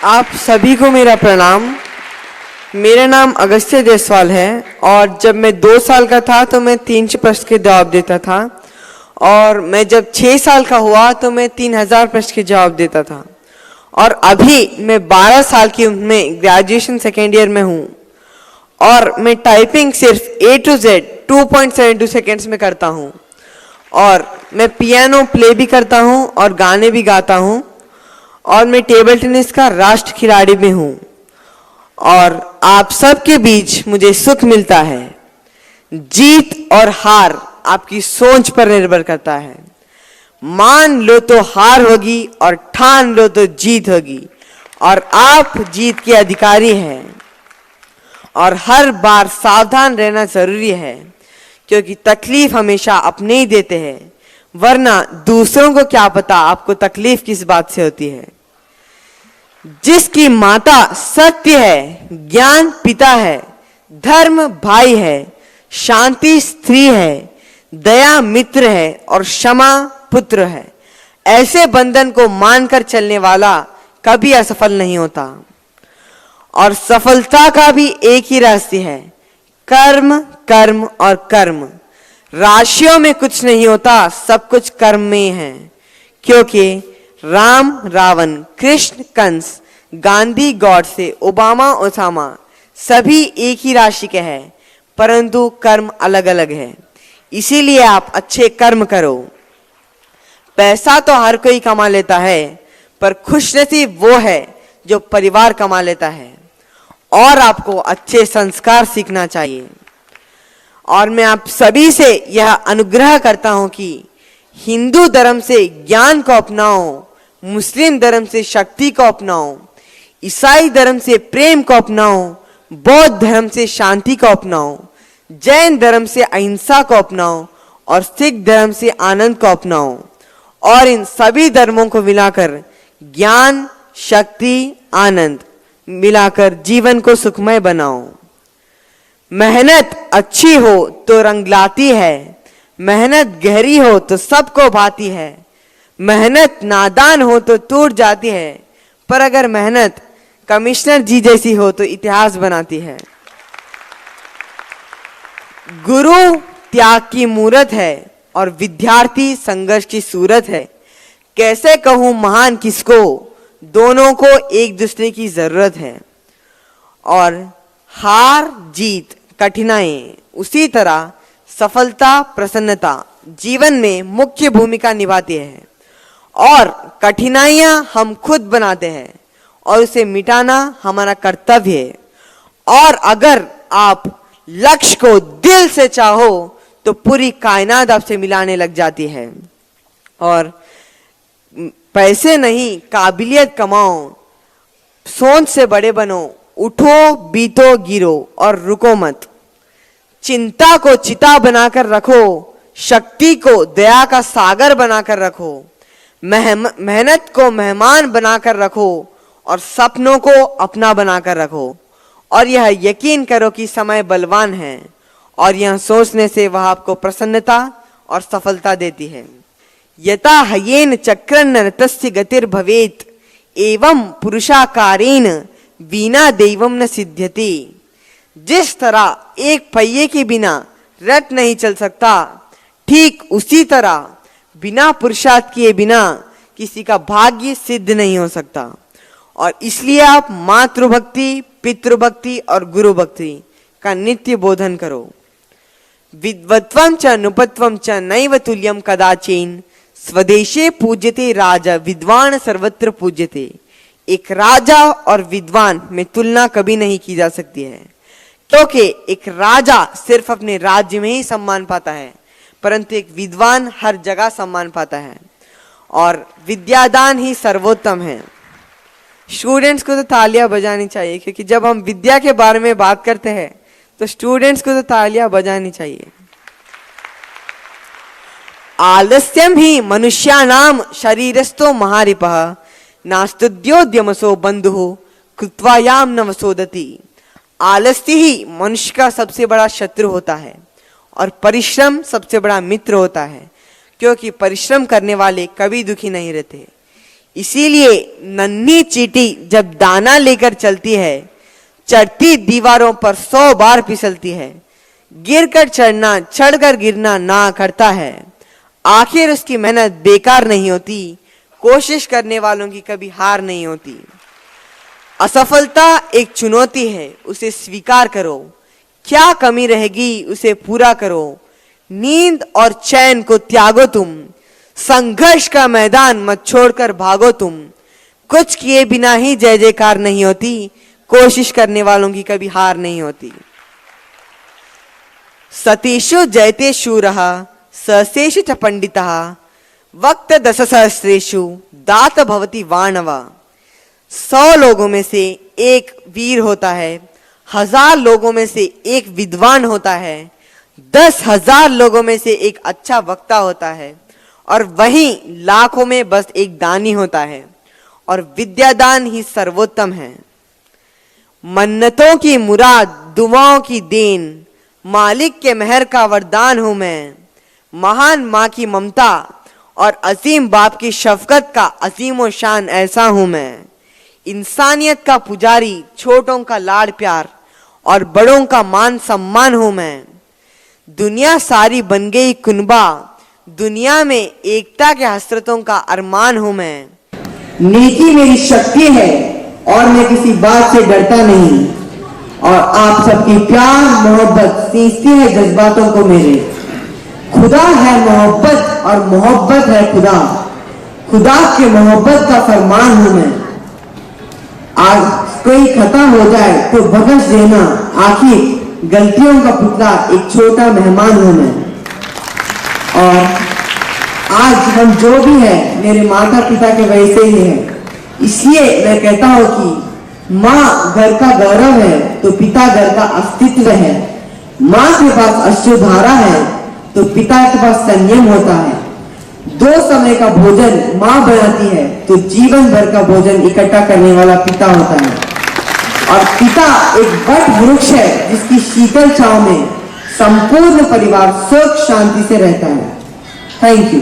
आप सभी को मेरा प्रणाम। मेरा नाम अगस्त्य देसवाल है और जब मैं 2 साल का था तो मैं 300 प्रश्न के जवाब देता था और मैं जब 6 साल का हुआ तो मैं 3000 प्रश्न के जवाब देता था और अभी मैं 12 साल की उम्र में ग्रेजुएशन सेकेंड ईयर में हूँ और मैं टाइपिंग सिर्फ A to Z 2.72 सेकेंड्स में करता हूँ और मैं पियानो प्ले भी करता हूँ और गाने भी गाता हूँ और मैं टेबल टेनिस का राष्ट्र खिलाड़ी भी हूँ और आप सबके बीच मुझे सुख मिलता है। जीत और हार आपकी सोच पर निर्भर करता है। मान लो तो हार होगी और ठान लो तो जीत होगी और आप जीत के अधिकारी हैं और हर बार सावधान रहना जरूरी है क्योंकि तकलीफ हमेशा अपने ही देते हैं, वरना दूसरों को क्या पता आपको तकलीफ किस बात से होती है। जिसकी माता सत्य है, ज्ञान पिता है, धर्म भाई है, शांति स्त्री है, दया मित्र है और क्षमा पुत्र है, ऐसे बंधन को मानकर चलने वाला कभी असफल नहीं होता। और सफलता का भी एक ही रहस्य है, कर्म कर्म और कर्म। राशियों में कुछ नहीं होता, सब कुछ कर्म में है। क्योंकि राम रावण, कृष्ण कंस, गांधी गॉडसे, ओबामा ओसामा सभी एक ही राशि के हैं, परंतु कर्म अलग अलग है। इसीलिए आप अच्छे कर्म करो। पैसा तो हर कोई कमा लेता है, पर खुशनसीब वो है जो परिवार कमा लेता है। और आपको अच्छे संस्कार सीखना चाहिए। और मैं आप सभी से यह अनुग्रह करता हूं कि हिंदू धर्म से ज्ञान को अपनाओ, मुस्लिम धर्म से शक्ति को अपनाओ, ईसाई धर्म से प्रेम को अपनाओ, बौद्ध धर्म से शांति को अपनाओ, जैन धर्म से अहिंसा को अपनाओ और सिख धर्म से आनंद को अपनाओ और इन सभी धर्मों को मिलाकर ज्ञान, शक्ति, आनंद मिलाकर जीवन को सुखमय बनाओ। मेहनत अच्छी हो तो रंग लाती है, मेहनत गहरी हो तो सबको भाती है, मेहनत नादान हो तो टूट जाती है, पर अगर मेहनत कमिश्नर जी जैसी हो तो इतिहास बनाती है। गुरु त्याग की मूरत है और विद्यार्थी संघर्ष की सूरत है। कैसे कहूं महान किसको, दोनों को एक दूसरे की जरूरत है। और हार जीत कठिनाई, उसी तरह सफलता प्रसन्नता जीवन में मुख्य भूमिका निभाती है और कठिनाइयां हम खुद बनाते हैं और उसे मिटाना हमारा कर्तव्य है। और अगर आप लक्ष्य को दिल से चाहो तो पूरी कायनात आपसे मिलाने लग जाती है। और पैसे नहीं, काबिलियत कमाओ, सोच से बड़े बनो, उठो बीतो गिरो और रुको मत। चिंता को चिता बनाकर रखो, शक्ति को दया का सागर बनाकर रखो, मेहनत को मेहमान बनाकर रखो और सपनों को अपना बनाकर रखो। और यह यकीन करो कि समय बलवान है और यह सोचने से वह आपको प्रसन्नता और सफलता देती है। यथा हयेन चक्रन्न रतस्य गतिर्भवेत् एवं पुरुषाकारेण विना दैवम न सिद्ध्यति। जिस तरह एक पहिए के बिना रथ नहीं चल सकता, ठीक उसी तरह बिना पुरुषार्थ किए बिना किसी का भाग्य सिद्ध नहीं हो सकता। और इसलिए आप मातृभक्ति, पितृभक्ति और गुरु भक्ति का नित्य बोधन करो। विद्वत्वं च नुपत्वं च नैव तुल्यं कदाचिन स्वदेशे पूज्यते राजा विद्वान सर्वत्र पूज्यते। एक राजा और विद्वान में तुलना कभी नहीं की जा सकती है, क्योंकि एक राजा सिर्फ अपने राज्य में ही सम्मान पाता है, परंतु एक विद्वान हर जगह सम्मान पाता है। और विद्यादान ही सर्वोत्तम है। स्टूडेंट्स को तो तालियां बजानी चाहिए, क्योंकि जब हम विद्या के बारे में बात करते हैं तो स्टूडेंट्स को तो तालियां बजानी चाहिए। आलस्यम ही मनुष्यानाम शरीरस्थो महारिपः नास्तुद्योद्यमसो बंधु कृत्वायाम न वसोदति। आलस्य ही मनुष्य का सबसे बड़ा शत्रु होता है और परिश्रम सबसे बड़ा मित्र होता है, क्योंकि परिश्रम करने वाले कभी दुखी नहीं रहते। इसीलिए नन्ही चींटी जब दाना लेकर चलती है, चढ़ती दीवारों पर 100 बार फिसलती है, गिरकर चढ़ना चढ़कर गिरना ना करता है, आखिर उसकी मेहनत बेकार नहीं होती, कोशिश करने वालों की कभी हार नहीं होती। असफलता एक चुनौती है, उसे स्वीकार करो, क्या कमी रहेगी उसे पूरा करो, नींद और चैन को त्यागो तुम, संघर्ष का मैदान मत छोड़कर भागो तुम, कुछ किए बिना ही जय जयकार नहीं होती, कोशिश करने वालों की कभी हार नहीं होती। सतीषु जयते शूरः सहस्रेषु च पंडितः वक्त दशसहस्रेषु दात भवति वाणव। 100 लोगों में से एक वीर होता है, 1000 लोगों में से एक विद्वान होता है, 10,000 लोगों में से एक अच्छा वक्ता होता है, और वहीं लाखों में बस एक दानी होता है, और विद्यादान ही सर्वोत्तम है। मन्नतों की मुराद, दुआओं की देन, मालिक के मेहर का वरदान हूं मैं, महान माँ की ममता और अजीम बाप की शफकत का अजीम व शान ऐसा हूं मैं, इंसानियत का पुजारी, छोटों का लाड़ प्यार और बड़ों का मान सम्मान हूं मैं। दुनिया सारी बन गई कुनबा, दुनिया में एकता के हसरतों का अरमान हूं मैं। नेकी मेरी शक्ति है और मैं किसी बात से डरता नहीं, और आप सबकी प्यार मोहब्बत सींचती है जज्बातों को मेरे। खुदा है मोहब्बत और मोहब्बत है खुदा, खुदा के मोहब्बत का फरमान हूं मैं। आज कोई खत्म हो जाए तो बख्श देना, आखिर गलतियों का पुतला एक छोटा मेहमान हूं मैं। और आज हम जो भी है मेरे माता पिता के वजह से ही है, इसलिए मैं कहता हूं कि माँ घर का गौरव है तो पिता घर का अस्तित्व है। माँ के पास अश्रुधारा है तो पिता के पास संयम होता है। 2 समय का भोजन माँ बनाती है तो जीवन भर का भोजन इकट्ठा करने वाला पिता होता है। और पिता एक वट वृक्ष है जिसकी शीतल छांव में संपूर्ण परिवार सुख शांति से रहता है। Thank you.